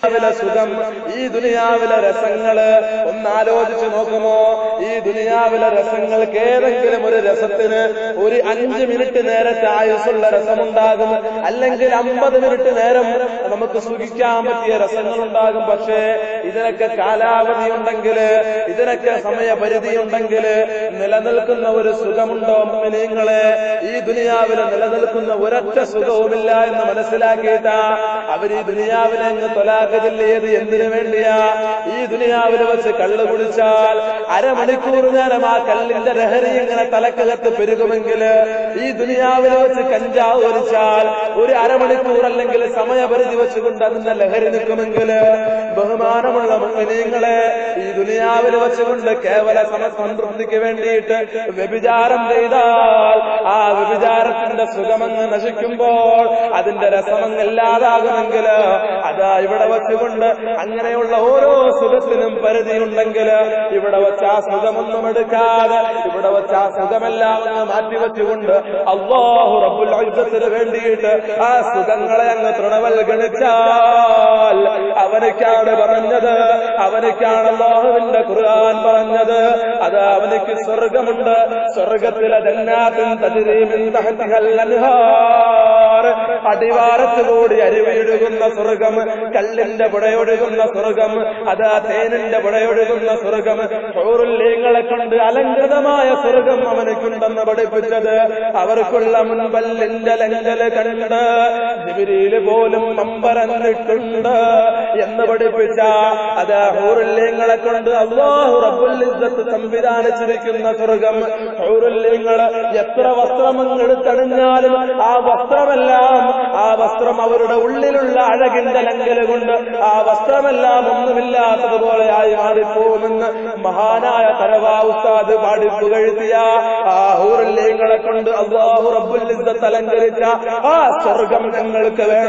സുഖം, ഈ ദുനിയാവിലെ രസങ്ങള് ഒന്നാലോചിച്ച് നോക്കുമോ? ഈ ദുനിയാവിലെ രസങ്ങൾക്ക് ഏതെങ്കിലും ഒരു രസത്തിന് ഒരു 5 മിനിറ്റ് നേരത്തെ ആയുസ്സുള്ള രസമുണ്ടാകും, അല്ലെങ്കിൽ 50 മിനിറ്റ് നേരം നമുക്ക് സുഖിക്കാൻ പറ്റിയ രസങ്ങളുണ്ടാകും. പക്ഷേ ഇതിനൊക്കെ കാലാവധി ഉണ്ടെങ്കിൽ, ഇതിനൊക്കെ സമയപരിധി ഉണ്ടെങ്കിൽ നിലനിൽക്കുന്ന ഒരു സുഖമുണ്ടോ? മുഅ്മിനീങ്ങളെ, ഈ ദുനിയാവിൽ നിലനിൽക്കുന്ന ഒരൊറ്റ സുഖവുമില്ല എന്ന് മനസ്സിലാക്കിയിട്ടാ അവർ ഈ ദുനിയാവിനെ അങ്ങ് തൊലാഖില്ലേത്. എന്തിനു വേണ്ടിയാ? ഈ ദുനിയാവിൽ വെച്ച് കള്ള് കുടിച്ചാൽ അരമണിക്കൂർ നേരം ആ കള്ളിന്റെ ലഹരി ഇങ്ങനെ തലക്കകത്ത് പെരുകുമെങ്കിൽ, ഈ ദുനിയാവിൽ വെച്ച് കഞ്ചാവ് വലിച്ചാൽ ഒരു അരമണിക്കൂർ അല്ലെങ്കിൽ സമയപരിധി വെച്ചുകൊണ്ട് അതിന്റെ ലഹരി നിൽക്കുമെങ്കിൽ, ബഹുമാനമുള്ള മുഅ്മിനീങ്ങളെ, ഈ ദുനിയാവിൽ വെച്ചുകൊണ്ട് കേവല സമസംതൃപ്തിക്ക് വേണ്ടിയിട്ട് വ്യഭിചാരം ചെയ്താൽ ആ വ്യഭിചാരത്തിന്റെ സുഖമങ്ങ് നശിക്കുമ്പോൾ, അതിന്റെ രസമങ്ങ് ഇല്ലാതാകുമെങ്കിൽ, അതാ ഇവിടെ വെച്ചുകൊണ്ട് അങ്ങനെയുള്ള ഓരോ സുഖത്തിനും പരിധിയുണ്ടെങ്കിൽ ഇവിടെ വെച്ച് ആ സുഖമൊന്നും എടുക്കാതെ, ഇവിടെ വെച്ച് ആ സുഖമെല്ലാം അങ്ങ് മാറ്റിവെച്ചുകൊണ്ട് അല്ലാഹു റബ്ബുൽ ഇസ്സത്തിന് വേണ്ടിയിട്ട് ആ സുഖങ്ങളെ അങ്ങ് തൃണവൽഗണിച്ചാൽ അവനക്കാണ് പറഞ്ഞത്, അവനക്കാണ് അല്ലാഹുവിന്റെ ഖുർആൻ പറഞ്ഞത്, അത് അവനക്ക് സ്വർഗമുണ്ട്. സ്വർഗത്തിലെ ജന്നാത്തുൻ തജ്രീ മിൻ തഹ്തിഹൽ അൻഹാർ, അടിവാരത്തിലൂടെ അരുവിയൊഴുകുന്ന സ്വർഗം, കല്ലിന്റെ പുഴയൊഴുകുന്ന സ്വർഗം, അതാ തേനിന്റെ പുഴയൊഴുകുന്ന സ്വർഗം, ഹൂറുൽ ഈങ്ങളെ കൊണ്ട് അലങ്കൃതമായ സ്വർഗം അവനക്കുണ്ടെന്ന് പഠിപ്പിച്ചത് അവർക്കുള്ള മുൻപല്ലിന്റെ ലങ്കല് കണ്ട് ജിബ്രീല് പോലും നമ്പരന്നിട്ടുണ്ട് എന്ന് പഠിപ്പിച്ച അതാ ഹൂറുൽ ഈങ്ങളെ കൊണ്ട് അല്ലാഹു റബ്ബുൽ ഇസ്സത്ത് സംവിധാനിച്ചിരിക്കുന്ന സ്വർഗം. ഹൂറുൽ ഈങ്ങൾ എത്ര വസ്ത്രമെടുത്തണിഞ്ഞാലും ആ വസ്ത്രമെല്ലാം, ആ വസ്ത്രം അവരുടെ ഉള്ളിലുള്ള അഴകിന്റെ ലങ്കല് കൊണ്ട് ആ വസ്ത്രമെല്ലാം ഒന്നുമില്ലാത്തതുപോലെയായി മാറിപ്പോകുമെന്ന് മഹാനായ തറവാ ഉസ്താദ് പാടി പുകഴ്ത്തിയ ആ ഹൂറുൽ ഈങ്ങളെ കൊണ്ട് അല്ലാഹു റബ്ബുൽ ഇസ്സത്ത് അലങ്കരിച്ച ആ സ്വർഗം ഞങ്ങൾക്ക് വേണം.